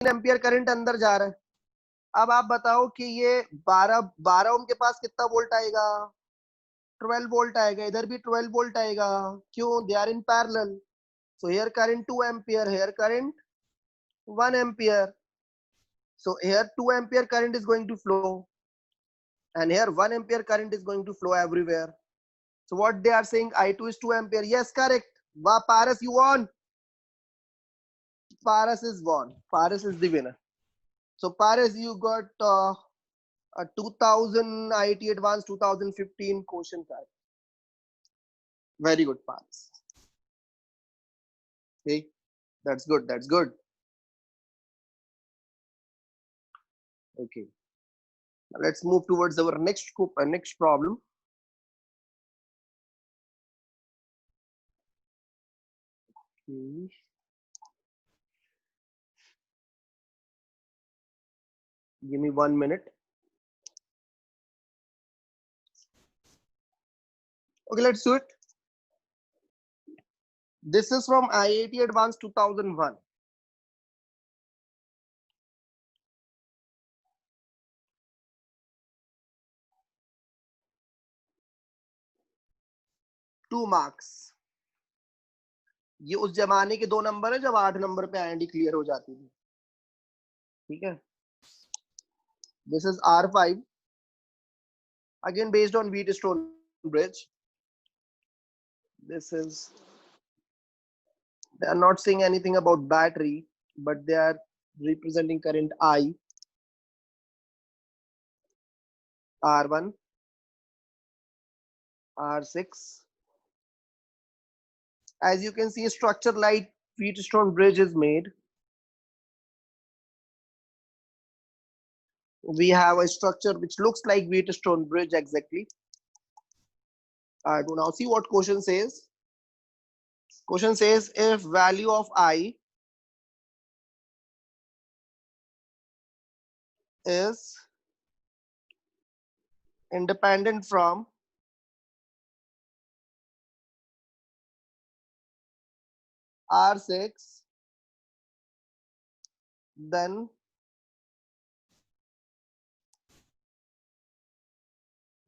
Ampere current अंदर जा रहा है। अब आप बताओ कि ये 12 ओम के पास कितना वोल्ट आएगा? 12 वोल्ट आएगा। इधर भी 12 वोल्ट आएगा। क्यों? They are in parallel. So here current 2 ampere, here current 1 ampere. So here 2 ampere current is going to flow, and here 1 ampere current is going to flow everywhere. So what they are saying, I2 is 2 ampere. Yes, correct. Wow, Paras, you won. Paras is won. Paras is the winner. So Paras, you got a 2000 IIT Advanced 2015 question card. Very good, Paras. Okay, that's good. That's good. Okay, now let's move towards our next problem. Okay. Give me 1 minute. Okay, let's do it. This is from IIT Advanced 2001. Two marks. ये उस जमाने के 2 number है जब 8 number पे IND clear हो जाती थी। ठीक है, this is R5 again based on Wheatstone bridge. This is, they are not saying anything about battery, but they are representing current I, R1, R6. As you can see, a structure like Wheatstone bridge is made. We have a structure which looks like Wheatstone bridge exactly. To now see what question says. Question says if value of I is independent from R6, then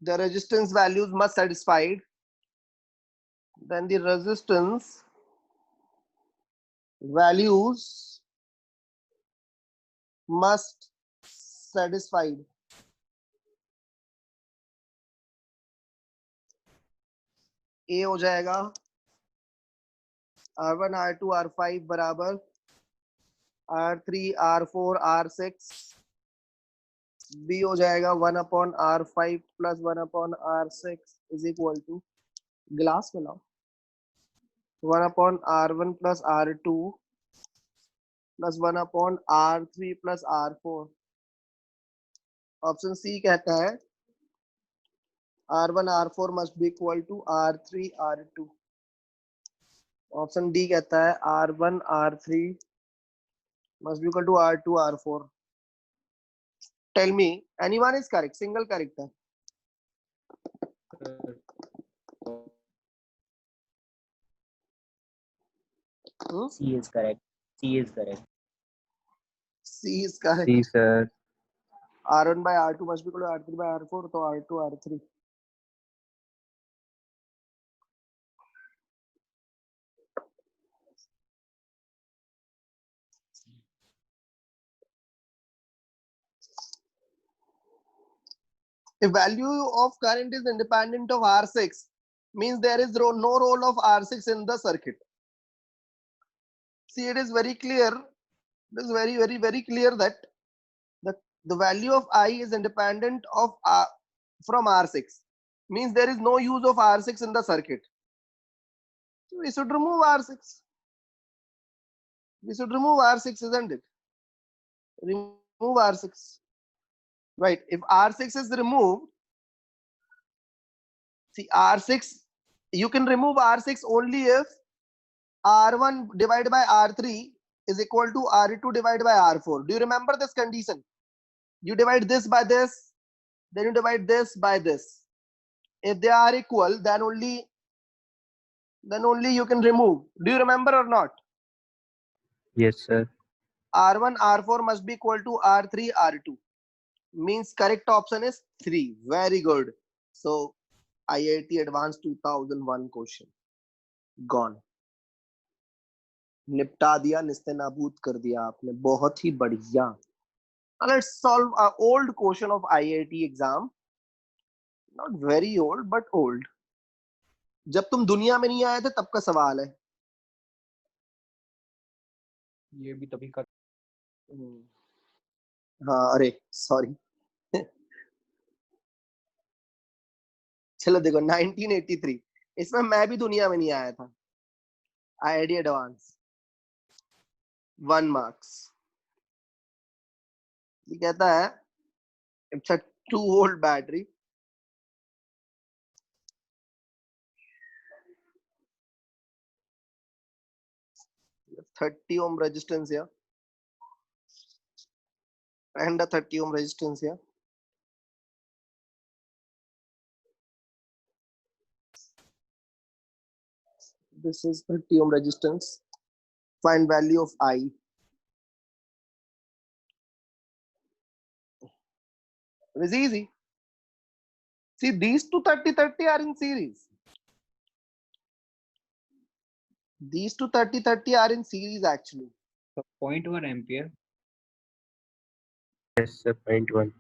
the resistance values must satisfied. Then the resistance values must satisfied. A हो जाएगा R1, R2, R5 बराबर R3, R4, R6. B हो जाएगा 1/R5 plus 1/R6 is equal to, glass में लाओ, 1/R1 plus R2 plus 1/R3 plus R4. Option C कहता है R1, R4 must be equal to R3, R2. Option D कहता है R1, R3 must be equal to R2, R4. Tell me, anyone is correct? Single correct है. C is correct. C is correct. C is correct. C, sir. R1 by R2 must be equal to R3 by R4, तो R2, R3. If value of current is independent of R6, means there is no role of R6 in the circuit. See, it is very clear. It is very clear that the value of I is independent of from R6. Means there is no use of R6 in the circuit. So we should remove R6. We should remove R6, isn't it? Remove R6. Right. If R6 is removed, see R6, you can remove R6 only if R1 divided by R3 is equal to R2 divided by R4. Do you remember this condition? You divide this by this, then you divide this by this. If they are equal, then only you can remove. Do you remember or not? Yes, sir. R1, R4 must be equal to R3, R2. Means correct option is 3. Very good. So IIT Advanced 2001 question gone. निपटा दिया, निस्ते नाबूद कर दिया आपने, बहुत ही बढ़िया. Let's solve an old question of IIT exam. Not very old, but old. जब तुम दुनिया में नहीं आए थे तब का सवाल है. ये भी तभी का. हाँ अरे सॉरी. चलो देखो 1983, इसमें मैं भी दुनिया में नहीं आया था. IIT advance 1 marks. ये कहता है it's a 2 volt battery, 30 ohm resistance here and a 30 ohm resistance here. This is 30 ohm resistance. Find value of I. It is easy. See, these two 30-30 are in series. These two 30-30 are in series actually. So 0.1 ampere. Yes, sir. 0.1.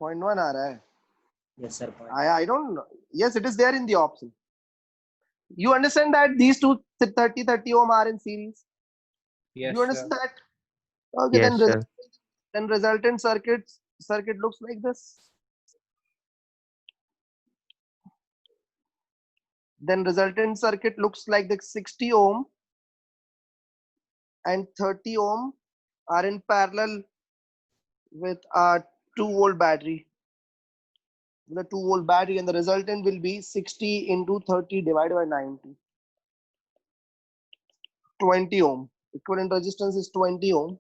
0.1 आ रहा है. Yes, sir. I don't know. Yes, it is there in the option. You understand that these two 30-30 ohm are in series? Yes, You understand sir. that? Okay, Yes, sir. then resultant circuit looks like this. Then resultant circuit looks like the 60 ohm and 30 ohm are in parallel with a 2 volt battery. The 2 volt battery, and the resultant will be 60 into 30 divided by 90. 20 ohm. Equivalent resistance is 20 ohm.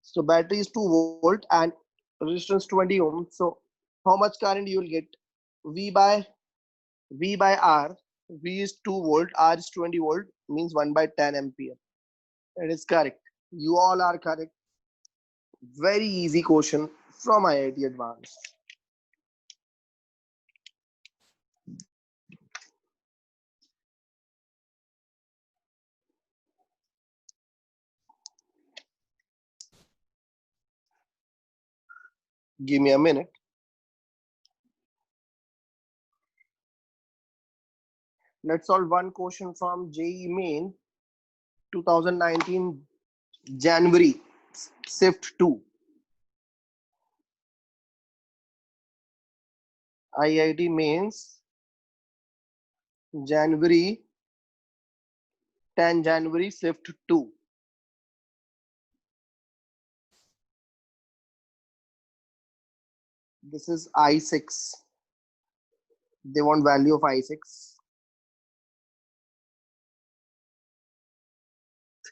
So battery is 2 volt and resistance 20 ohm. So how much current you will get? V by R. V is 2 volt, R is 20 volt, means 1 by 10 ampere. That is correct. You all are correct. Very easy question from IIT Advanced. Give me a minute. Let's solve one question from JEE Main 2019 January, Shift 2. IIT Mains January 10 January Shift 2. This is I6. They want value of I6.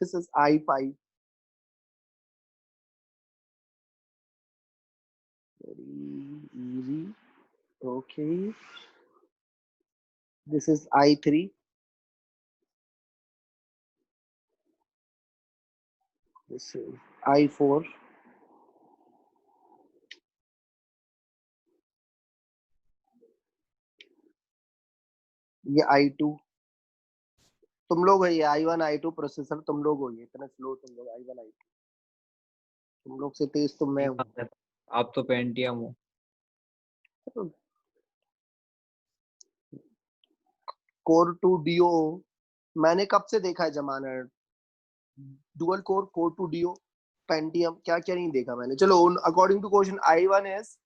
This is I5. Very easy. Okay. This is I3. This is I4. ये I2. तुम लोग है ये I1 I2 processor, तुम लोग हो, ये इतना स्लो तुम लोग I1 I2. तुम लोग से तेज तो मैं हूँ. आप तो पेंटियम हो. कोर 2 DO मैंने कब से देखा है जमाना. डुअल कोर 2 DO पेंटियम क्या क्या नहीं देखा मैंने. चलो according to question I1 is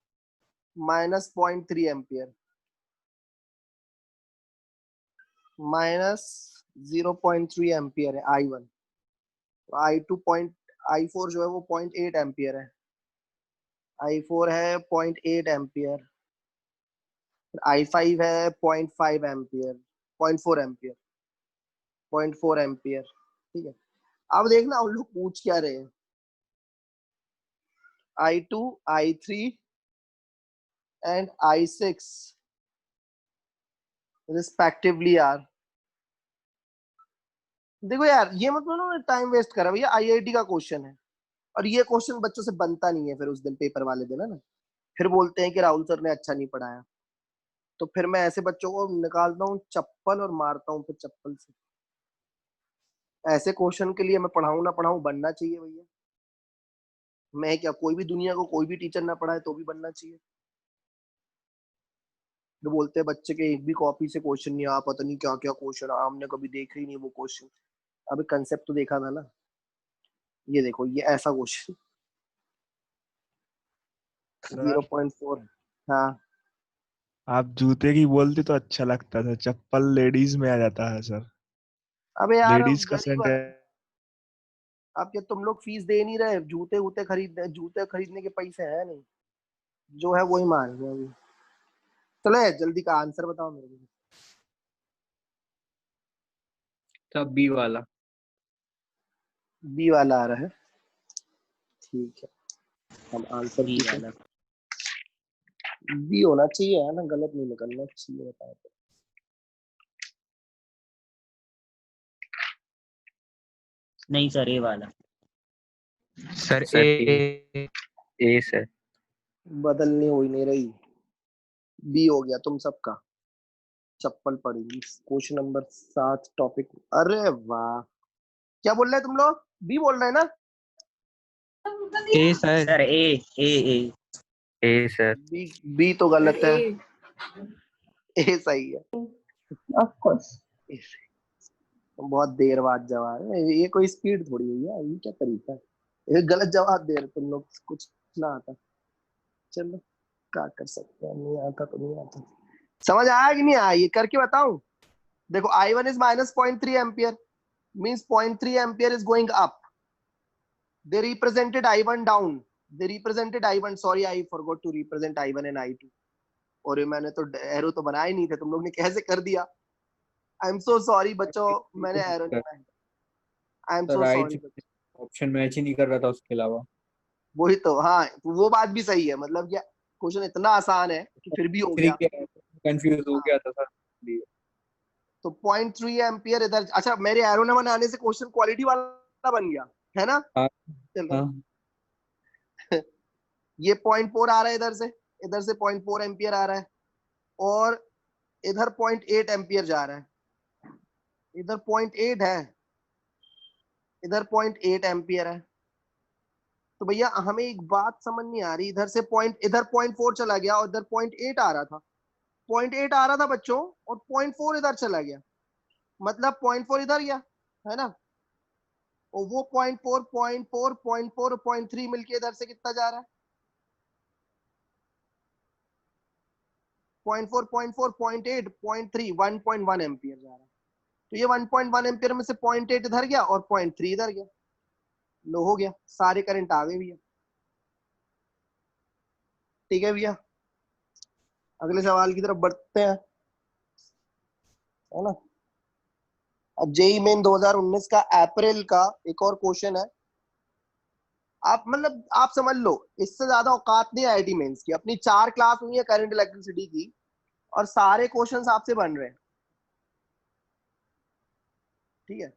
minus 0.3 एम्पियर, माइनस 0.3 एम्पियर है I1. I4 जो है वो 0.8 एम्पियर है. I4 है 0.8 एम्पियर. I5 है 0.5 एम्पियर, 0.4 एम्पियर, 0.4 एम्पियर. ठीक है. अब देखना उन लोग पूछ क्या रहे हैं. I2, I3 and I6 respectively are देखो यार, ये मतलब ना टाइम वेस्ट करा भैया, आईआईटी का क्वेश्चन है और ये क्वेश्चन बच्चों से बनता नहीं है, फिर उस दिन पेपर वाले दिन है ना, फिर बोलते हैं कि राहुल सर ने अच्छा नहीं पढ़ाया। तो फिर मैं ऐसे बच्चों को निकालता हूँ चप्पल और मारता हूँ फिर चप्पल से। ऐसे क्वेश्चन के लिए मैं पढ़ाऊँ ना पढ़ाऊँ, बनना चाहिए भैया। मैं क्या, कोई भी दुनिया को कोई भी टीचर ना पढ़ाए तो भी बनना चाहिए। जो बोलते हैं बच्चे के एक भी कॉपी से क्वेश्चन नहीं आ, पता नहीं क्या क्या क्वेश्चन, हमने कभी देखा ही नहीं वो क्वेश्चन। अभी कंसेप्ट तो देखा था ना। ये देखो, ये ऐसा क्वेश्चन, सर 0.4। हाँ। आप जूते की बोलते तो अच्छा लगता था, चप्पल लेडीज में आ जाता है सर। अबे यार, लेडीज का गरीब है। सेंटेंस। अब क्या तुम लोग फीस दे नहीं रहे, जूते वूते खरीद, जूते खरीदने के पैसे है नहीं, जो है वही मार रहे हैं अभी। चलो यार, जल्दी का आंसर बताओ मेरे को। सब बी वाला। बी वाला आ रहा है, ठीक है। हम आंसर बी की तो वाला। बी होना चाहिए है ना, गलत नहीं निकलना चाहिए, बताओ तो। नहीं सर, ए वाला। सर सर ए। ए सर। बदलनी हुई नहीं रही, बी हो गया तुम सबका। चप्पल पड़ेगी। Question number 7 topic. अरे वाह, क्या बोल रहे हैं तुम लोग, बी बोल रहे हैं ना? ए सर। सर ए। ए ए। ए सर। बी, बी तो गलत है, ए सही है। Of course. ए सही। बहुत देर बाद जवाब है ये, कोई स्पीड थोड़ी हुई है, ये क्या तरीका है, ये गलत जवाब दे रहे तुम लोग, कुछ ना आता। चलो, क्या कर सकते हैं, नहीं आता तो नहीं आता। समझ आया कि नहीं आया, ये करके बताऊं? देखो, I1 is minus 0.3 ampere, means 0.3 ampere is going up. They represented I1 down. They represented I1. Sorry, I forgot to represent I1 and I2. और ये मैंने तो एरो तो बनाया ही नहीं था, तुम लोग ने कैसे कर दिया। आई एम सो सॉरी बच्चों, मैंने एरो नहीं बनाया। I am sir so right sorry. Option match ही नहीं कर रहा था उसके अलावा। वही तो, हाँ वो बात भी सही है, मतलब क्या क्वेश्चन इतना आसान है कि फिर भी हो थ्री गया। के कंफ्यूज हो हाँ, गया था सर। तो 0.3 एम्पियर इधर। अच्छा, मेरे एरो ने बनाने से क्वेश्चन क्वालिटी वाला बन गया है ना। हाँ चलो, हाँ ये 0.4 आ रहा है इधर से, इधर से 0.4 एम्पियर आ रहा है, और इधर 0.8 एम्पियर जा रहा है। इधर 0.8 है, इधर 0.8 एम्पियर है। तो भैया हमें एक बात समझ नहीं आ रही, इधर से इधर 0.4 चला गया और इधर 0.8 आ रहा था। 0.8 आ रहा था बच्चों, और 0.4 इधर चला गया, मतलब 0.4 इधर गया है ना। और वो 0.4 0.4 0.4 0.3 मिलके इधर से कितना जा रहा है, 0.4 0.4 0.8 0.3 1.1 एम्पियर जा रहा है। तो ये 1.1 एम्पियर में से 0.8 इधर गया और 0.3 इधर गया। लो, हो गया, सारे करंट आ गए भैया। ठीक है भैया, अगले सवाल की तरफ बढ़ते हैं, है ना। अब जेई मेन 2019 का अप्रैल का एक और क्वेश्चन है। आप मतलब आप समझ लो, इससे ज्यादा औकात नहीं आईआईटी मेंस की। अपनी 4 क्लास हुई है करंट इलेक्ट्रिसिटी की, और सारे क्वेश्चंस आपसे बन रहे हैं। ठीक है,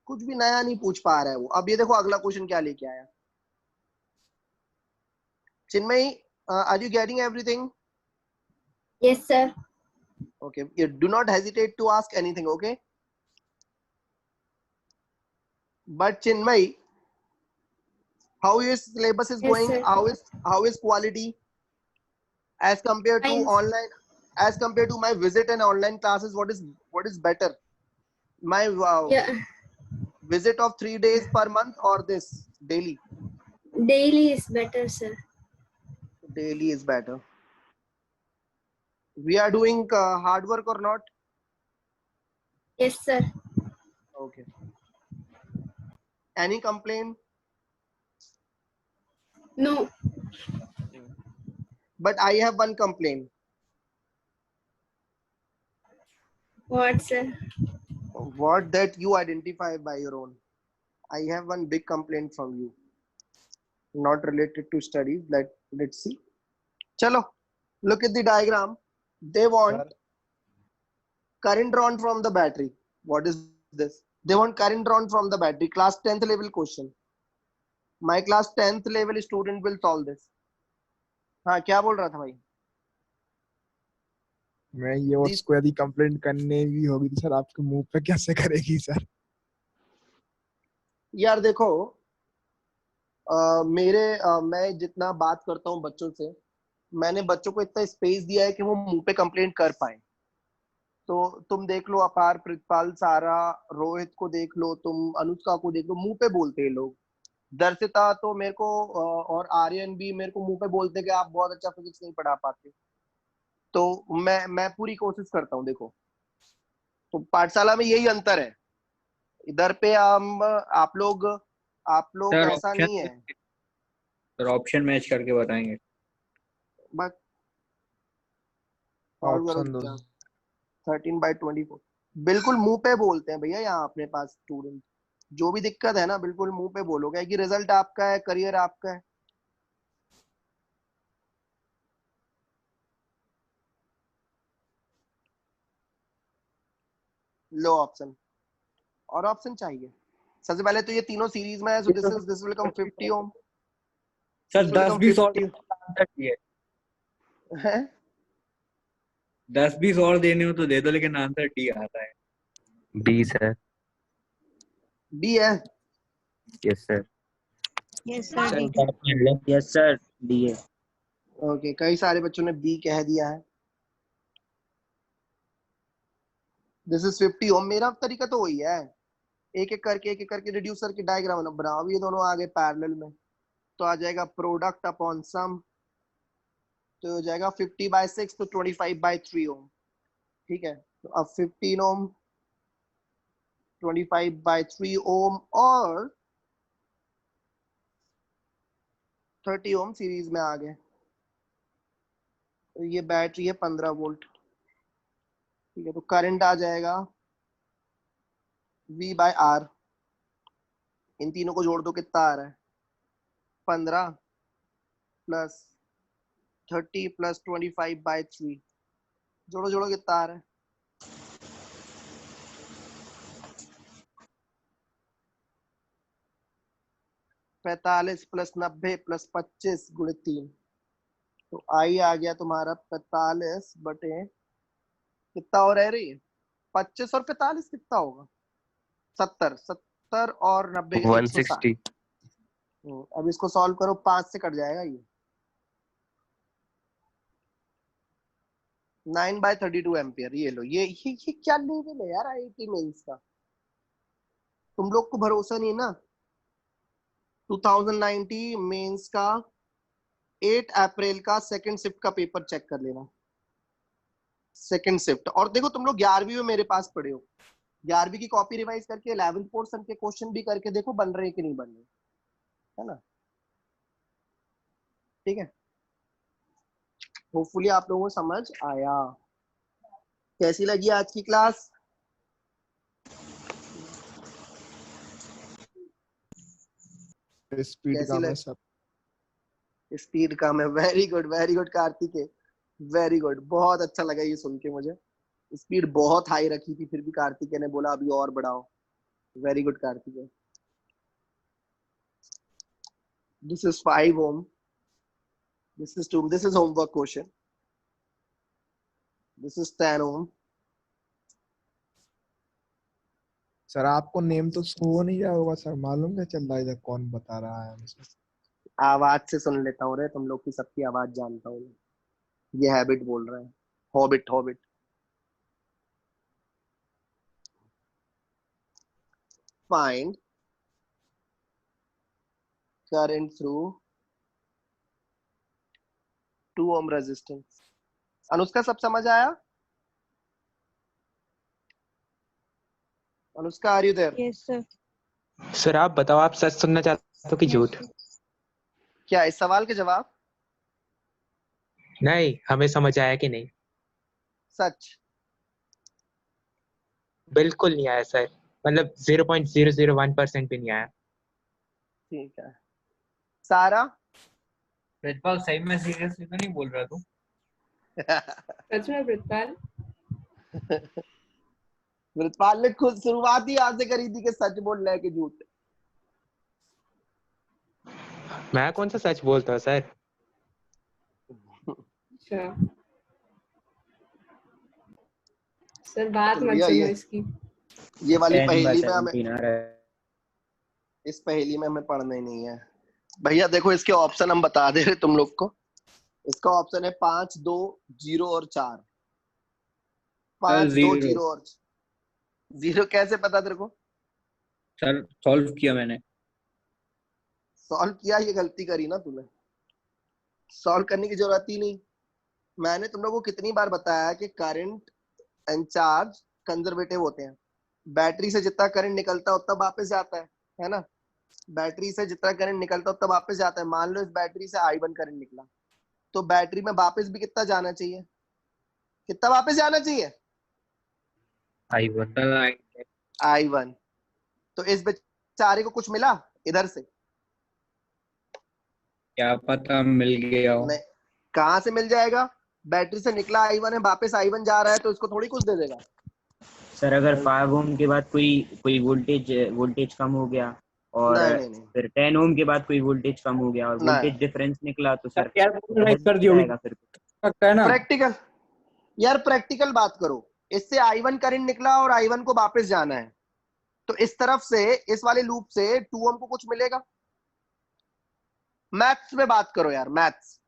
कुछ भी नया नहीं पूछ पा रहा है वो। अब ये देखो अगला क्वेश्चन क्या लेके आया। Chinmayi, are you getting everything? Yes sir. Okay, you do not hesitate to ask anything, okay? But Chinmay, how your syllabus is Yes, going? sir. How is quality as compared to Fine. online, as compared to my visit and online classes? What is better? My Yeah, visit of 3 days per month, or this daily? daily is better, sir. Daily is better. We are doing hard work or not? Yes, sir. Okay. Any complaint? No. But I have one complaint. What, sir? What that you identify by your own. I have one big complaint from you, not related to studies. Let's see. Chalo, look at the diagram. They want sir current drawn from the battery. What is this? They want current drawn from the battery. Class 10th level question. My class 10th level student will solve this. हाँ क्या बोल रहा था भाई? मैं ये और This- उसको यदि कंप्लेंट करने भी होगी तो सर आपके मुंह पे कैसे करेगी सर? यार देखो, मैं जितना बात करता हूँ बच्चों से, मैंने बच्चों को इतना स्पेस दिया है कि वो मुंह पे कंप्लेंट कर पाए। तो तुम देख लो, अपार, प्रितपाल, सारा, रोहित को देख लो, तुम अनुष्का को देख लो, मुंह पे बोलते हैं लोग। दर्शिता तो मेरे को और आर्यन भी मेरे को मुंह पे बोलते हैं कि आप बहुत अच्छा फिजिक्स नहीं पढ़ा पाते। तो मैं पूरी कोशिश करता हूँ। देखो, तो पाठशाला में यही अंतर है। इधर पे हम आप लोग सर ऐसा नहीं है। सर ऑप्शन मैच करके बताएंगे। बस सॉल्व करो ऑप्शन दो। 13/24। बिल्कुल मुंह पे बोलते हैं भैया यहाँ अपने पास स्टूडेंट। जो भी दिक्कत है ना, बिल्कुल मुंह पे बोलोगे कि रिजल्ट आपका है, करियर आपका है। लो ऑप्शन, और ऑप्शन चाहिए। सबसे पहले तो ये तीनों सीरीज में है, so this will come 50 ohm. Sir This will 10 come 20 और 50 आंसर दिए। है। 10 20 और देने हो तो दे दो, लेकिन आंसर डी आता है। D sir. डी है। Yes sir. Yes, sir. Yes sir, DA. Okay, कई सारे बच्चों ने बी कह दिया है। दिस इज 50 ओम। मेरा तरीका तो वही है, एक एक करके रिड्यूसर की डायग्राम बनाओ। ये दोनों आगे पैरेलल में, तो आ जाएगा प्रोडक्ट अपॉन सम, तो हो जाएगा 50/6 तो 25/3 ओम। ठीक है, तो अब 15 ओम, 25/3 ओम और 30 ओम सीरीज में आ गए। तो ये बैटरी है 15 वोल्ट। ठीक है, तो करंट आ जाएगा V/R। इन तीनों को जोड़ दो, कितना आ रहा है? 15 प्लस 30 प्लस 25/3। जोड़ो जोड़ो, कितना आ रहा है? 45 प्लस 90 प्लस 25 गुणे 3। तो आई आ गया तुम्हारा 45 बटे कितना हो रहा है रे? 25 और 45 कितना होगा? 70। 70 और 90 160। 160। अब इसको सॉल्व करो, 5 से कट जाएगा ये। 9/32 एम्पियर। ये लो, ये क्या लेवल है यार आईआईटी मेंस का। तुम लोग को भरोसा नहीं ना। 2019 मेंस का 8 अप्रैल का सेकंड शिफ्ट का पेपर चेक कर लेना। Second shift. और देखो, तुम लोग 11वीं में मेरे पास पढ़े हो, 11वीं की कॉपी रिवाइज करके 11th पोर्शन के क्वेश्चन भी करके देखो, बन रहे कि नहीं बन रहे, है ना? ठीक है, होपफुली आप लोगों को समझ आया। कैसी लगी आज की क्लास? स्पीड कैसी का मैं लग सब। स्पीड कम है। Very good Kartik, very good. बहुत अच्छा लगा ये सुन के मुझे। स्पीड बहुत हाई रखी थी, फिर भी कार्तिक ने बोला अभी और बढ़ाओ। Very good Kartik. This is 5 ohm, this is 2, this is homework question, this is 10 ohm. Sir आपको नेम तो शो हो नहीं रहा होगा सर, मालूम क्या चल रहा है इधर कौन बता रहा है मुझे? आवाज से सुन लेता हूँ रे, तुम लोग की सबकी आवाज जानता हूँ। ये हैबिट बोल रहा है, hobbit hobbit. Find current through 2 ohm resistance. Anushka सब समझ आया? Anushka, are you there? Yes, sir. Sir आप बताओ, आप सच सुनना चाहते हो कि झूठ? क्या इस सवाल के जवाब? नहीं, हमें समझ आया कि नहीं? सच। बिल्कुल नहीं आया सर, मतलब 0.001% भी नहीं आया। ठीक है, सारा? प्रितपाल सही में सीरियसली तो नहीं बोल रहा तू? सच में प्रितपाल? व्रतपाल ने खुद शुरुआत ही यहाँ से करी थी कि सच बोल रहा है कि झूठ। मैं कौन सा सच बोलता हूँ सर? अच्छा सर, बात चल मत भैया सुनो इसकी। ये वाली 10/17 पहेली में हमें, आ रहा है। इस पहेली में हमें पढ़ना ही नहीं है भैया। देखो इसके ऑप्शन हम बता दे रहे तुम लोग को। इसका ऑप्शन है 5, 2, 0 और 4। 5, 2, 0 0 और 0 कैसे पता तेरे को? सर सॉल्व किया मैंने। सॉल्व किया, ये गलती करी ना तूने। सॉल्व करने की जरूरत ही नहीं। मैंने तुम लोगों को कितनी बार बताया कि करंट एंड चार्ज कंजर्वेटिव होते हैं। बैटरी से जितना करंट निकलता है उतना वापस जाता है ना? बैटरी से जितना करंट निकलता है उतना वापस जाता है। मान लो इस बैटरी से I1 करंट निकला, तो बैटरी में वापस भी कितना जाना चाहिए? कितना वापस जाना चाहिए? I1 I1। तो इस बेचारे को कुछ मिला इधर से? क्या पता मिल गया हो। नहीं, कहाँ से मिल जाएगा? बैटरी से निकला I1 है, वापस I1 जा रहा है, तो इसको थोड़ी कुछ दे देगा। सर अगर 5 ओम के बाद कोई वोल्टेज कम हो गया और नहीं नहीं नहीं फिर 10 ओम के बाद कोई वोल्टेज कम हो गया और नहीं। वोल्टेज डिफरेंस निकला तो सर यार कर दी होगी जाएगा फिर। सकता है ना। प्रैक्टिकल यार, प्रैक्टिकल बात करो। इससे I1 करंट निकला और I1 को वापस जाना है, तो इस तरफ से, इस वाले लूप से 2 ओम को कुछ मिलेगा। मैथ्स में बात करो यार, मैथ्स।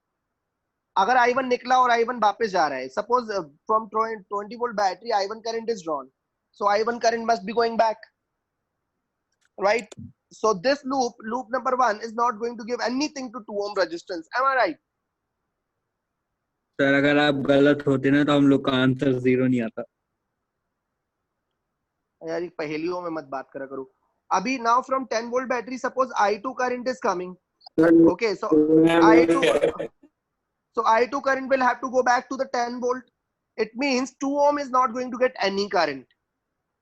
अगर I1 निकला और I1 वापस जा रहा है, suppose from 20 volt battery I1 current is drawn, so I1 current must be going back, right? So this loop number 1 is not going to give anything to 2 ohm resistance. Am I right? Sir अगर आप गलत होते ना तो हम लोग का answer 0 नहीं आता। यार ये पहेलियों में मत बात करा करो। अभी now from 10 volt battery, suppose I2 current is coming. Okay, so I2 current will have to go back to the 10 volt. It means 2 ohm is not going to get any current.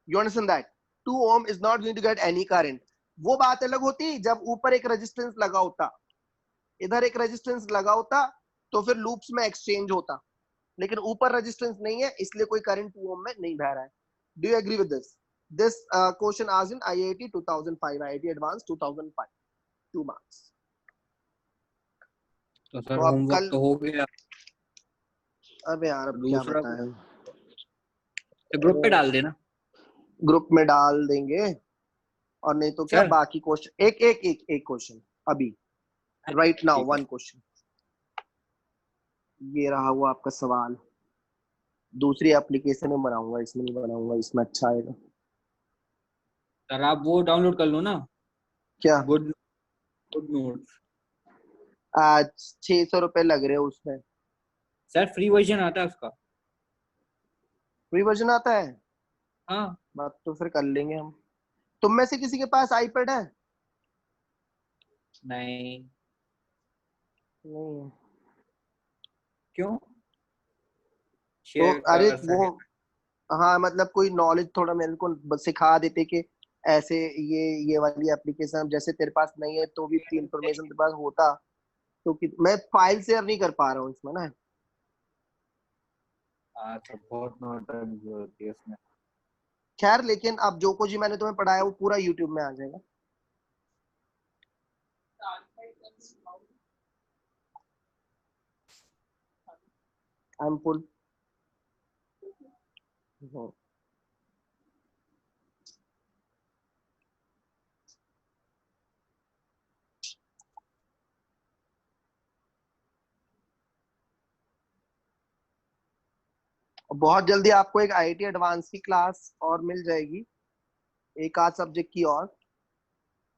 You understand that? 2 ohm is not going to get any current. वो बात अलग होती जब ऊपर एक resistance लगा होता, इधर एक रेजिस्टेंस लगा होता, तो फिर लूप्स में एक्सचेंज होता। लेकिन ऊपर रेजिस्टेंस नहीं है, इसलिए कोई करंट 2 ओम में नहीं बह रहा है। Do you agree with this? This question asked in IIT 2005, IIT advance 2005, 2 marks. तो सर तो अब होमवर्क कल, तो हो गया। अबे यार अब क्या दूसरा बताएं, तो ग्रुप पे डाल देना। ग्रुप में डाल देंगे, और नहीं तो क्या सर बाकी क्वेश्चन एक क्वेश्चन अभी, राइट नाउ, ठीक है। 1 क्वेश्चन। ये रहा हुआ आपका सवाल। दूसरी एप्लीकेशन में बनाऊंगा, इसमें नहीं बनाऊंगा, इसमें अच्छा आएगा। सर आप वो डाउनलोड कर लो ना, क्या? Good notes. आज 600 रुपए लग रहे हैं उसमें। सर फ्री वर्जन आता है उसका। फ्री वर्जन आता है? हाँ बात तो फिर कर लेंगे हम। तुम में से किसी के पास आईपैड है? नहीं नहीं है। क्यों? तो शेयर अरे कर वो, सके। हाँ मतलब कोई नॉलेज थोड़ा मेरे को सिखा देते कि ऐसे ये वाली एप्लीकेशन, जैसे तेरे पास नहीं है तो भी इंफॉर्मेशन तेरे पास होता तो कि मैं फाइल शेयर नहीं कर पा रहा हूँ इसमें ना। हाँ तो बहुत नोट होती है उसमें। खैर, लेकिन अब जो कुछ ही मैंने तुम्हें पढ़ाया वो पूरा यूट्यूब में आ जाएगा। I am full. बहुत जल्दी आपको एक IIT एडवांस की क्लास और मिल जाएगी, एक आध सब्जेक्ट की और,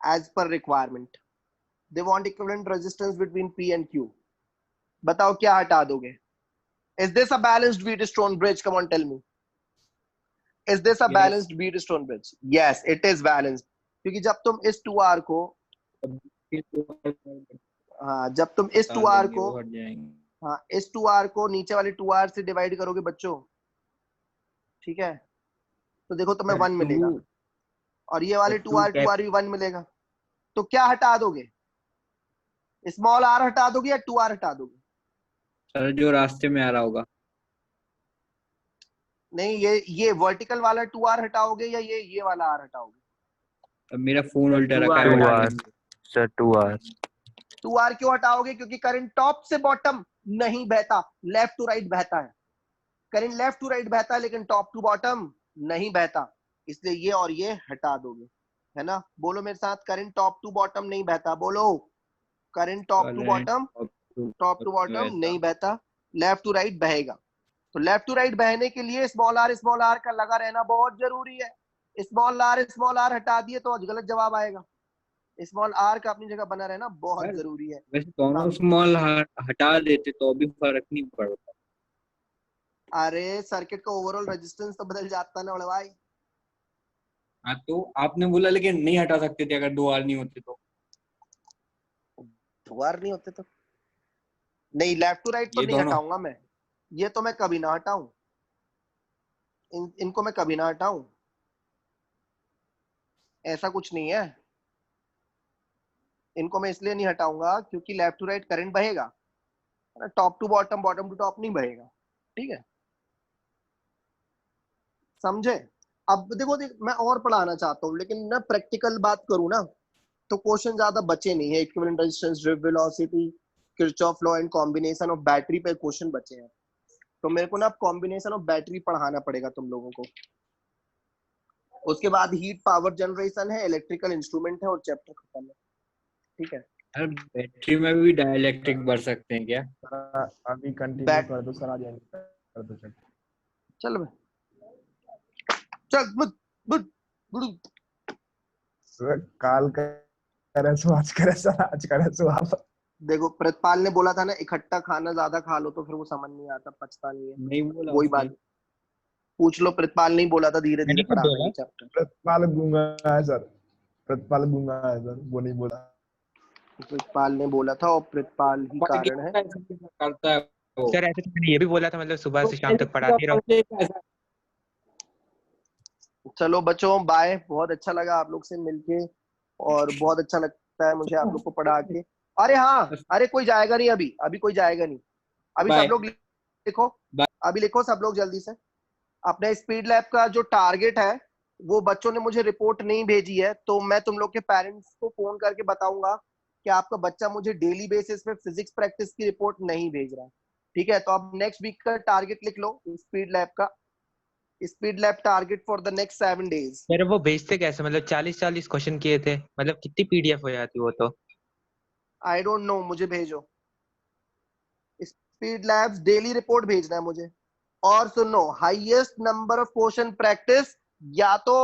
as per requirement. They want equivalent resistance between P and Q। बताओ क्या हटा दोगे? Is this a balanced Wheatstone bridge? Come on, tell me. Is this a Yes. balanced Wheatstone bridge? Yes, it is balanced. क्योंकि जब तुम इस 2R को, हाँ जब तुम इस 2R को, हट जाएंगे। हाँ इस 2R को नीचे वाले 2R से डिवाइड करोगे बच्चों, ठीक है, तो देखो तुम्हें 1 मिलेगा, और ये वाले 2R भी 1 मिलेगा। तो क्या हटा दोगे? स्मॉल r हटा दोगे या 2R हटा दोगे? सर जो रास्ते में आ रहा होगा। नहीं, ये वर्टिकल वाला 2R हटाओगे या ये वाला R हटाओगे? अब मेरा फोन उल्टा रखा 2 है hours सर 2 hours 2R क्यों हटाओगे? क्योंकि करंट टॉप से बॉटम नहीं बहता, लेफ्ट टू राइट बहता है। करंट लेफ्ट टू राइट बहता है लेकिन टॉप टू बॉटम नहीं बहता, इसलिए ये और ये हटा दोगे, है ना? बोलो मेरे साथ, करंट टॉप टू बॉटम नहीं बहता। बोलो, करंट टॉप टू बॉटम नहीं बहता, लेफ्ट टू राइट बहेगा। तो लेफ्ट टू राइट बहने के लिए स्मॉल आर का लगा रहना बहुत जरूरी है। स्मॉल आर हटा दिए तो आज गलत जवाब आएगा। स्मॉल आर का अपनी जगह बना रहना बहुत यार, जरूरी है। वैसे दोनों स्मॉल हटा देते तो भी फर्क नहीं पड़ता। अरे सर्किट का ओवरऑल रेजिस्टेंस तो बदल जाता ना बड़े भाई। हाँ तो आपने बोला लेकिन नहीं हटा सकते थे अगर 2 R नहीं होते तो। 2R नहीं होते तो नहीं, लेफ्ट टू राइट तो ये नहीं दोनों हटाऊंगा मैं, ये तो मैं कभी ना हटाऊं, इनको मैं कभी ना हटाऊं, ऐसा कुछ नहीं है। इनको मैं इसलिए नहीं हटाऊंगा क्योंकि लेफ्ट टू राइट करंट बहेगा, top to bottom, bottom to top नहीं बहेगा। ठीक है, समझे? अब देखो मैं और पढ़ाना चाहता हूँ लेकिन ना प्रैक्टिकल बात करूँ ना तो क्वेश्चन ज्यादा बचे नहीं है। Equivalent resistance, drift velocity, Kirchhoff law and combination of battery पे क्वेश्चन बचे हैं, तो मेरे को ना अब कॉम्बिनेशन ऑफ बैटरी पढ़ाना पड़ेगा तुम लोगों को। उसके बाद हीट पावर जनरेशन है, इलेक्ट्रिकल इंस्ट्रूमेंट है और चैप्टर खत्म है। ठीक है, यार बैटरी में भी डाइलेक्ट्रिक बढ़ सकते हैं क्या? अभी कंटिन्यू बैट कर दो सर, आ जाएंगे कर दो चल। चल बे, चल बुट बुट बुट। सर काल करे सो आज करे सर, आज करे सो आप। देखो प्रतिपाल ने बोला था ना इकट्ठा खाना ज्यादा खा लो तो फिर वो समझ नहीं आता, पचता नहीं है। नहीं बोला वही उसने। बात पूछ लो, प्रतिपाल नहीं बोला था, धीरे धीरे मैंने कब पढ़ाना बोला? ये चैप्टर। प्रतिपाल गूंगा है सर, प्रतिपाल गूंगा है सर, वो नहीं बोला। प्रतिपाल ने बोला था और प्रतिपाल ही पर कारण है। कैसे करता है वो? सर ऐसे तो मैंने ये भी बोला था, मतलब सुबह तो से शाम तक पढ़ाते रहो। ऐसा चलो बच्चों बाय, बहुत अच्छा लगा आप लोग से मिलके और बहुत अच्छा लगता है मुझे आप लोग को पढ़ा के। अरे हाँ, अरे कोई जाएगा नहीं अभी, अभी कोई जाएगा नहीं अभी। Bye. सब लोग लिखो, Bye. अभी लिखो सब लोग जल्दी से। अपने स्पीड लैब का जो टारगेट है वो बच्चों ने मुझे रिपोर्ट नहीं भेजी है, तो मैं तुम लोग के पेरेंट्स को फोन करके बताऊंगा कि आपका बच्चा मुझे डेली बेसिस पे फिजिक्स प्रैक्टिस की रिपोर्ट नहीं भेज रहा है। ठीक है, तो अब नेक्स्ट वीक का टारगेट लिख लो स्पीड लैब का। Speed lab target for the next 7 days। Sir वो भेजते कैसे, मतलब 40 क्वेश्चन किए थे, मतलब कितनी पीडीएफ हो जाती वो तो? आई डोंट नो, मुझे भेजो। स्पीड लैब्स डेली रिपोर्ट भेजना है मुझे। और सुनो, highest number of question practice या तो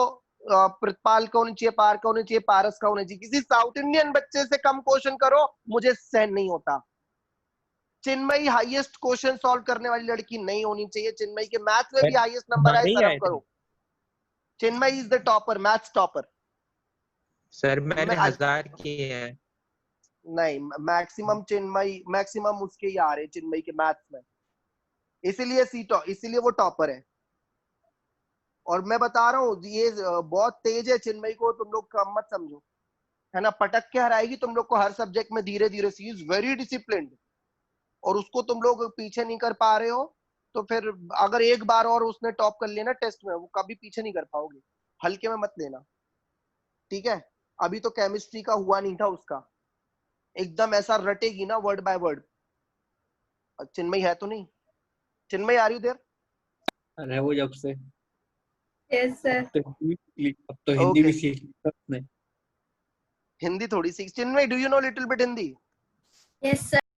प्रतिपाल का होनी चाहिए, पार का होनी चाहिए, पारस का होनी चाहिए। किसी साउथ इंडियन बच्चे से कम क्वेश्चन करो मुझे सहन नहीं होता। चिन्मयी हाईएस्ट क्वेश्चन सॉल्व करने वाली लड़की नहीं होनी चाहिए। चिन्मयी के मैथ्स में भी हाईएस्ट नंबर आए, ही सर्व आए थे। करो। Chinmayi is the topper, maths topper. Sir मैंने मैं- 1000 किए हैं। नहीं, मैक्सिमम चिन्मयी, मैक्सिमम उसके ही आ रहे चिन्मयी के मैथ्स में, इसीलिए वो टॉपर है। और मैं बता रहा हूँ ये बहुत तेज है चिन्मयी को तुम लोग कम मत समझो, है ना? पटक के हराएगी तुम लोग को हर सब्जेक्ट में धीरे धीरे। सी इज वेरी डिसिप्लिन्ड और उसको तुम लोग पीछे नहीं कर पा रहे हो तो फिर अगर एक बार और उसने टॉप कर लिया ना टेस्ट में, वो कभी पीछे नहीं कर पाओगे। हल्के में मत लेना, ठीक है? अभी तो केमिस्ट्री का हुआ नहीं था उसका, एकदम ऐसा रटेगी ना वर्ड बाय वर्ड। चिन्मयी है तो नहीं? चिन्मयी आ रही देर? अरे वो जब से Yes, sir. अब तो हिंदी Okay. भी सीख लिया उसने। हिंदी थोड़ी सीख। Chinmayi, do you know little bit Hindi? Yes, sir.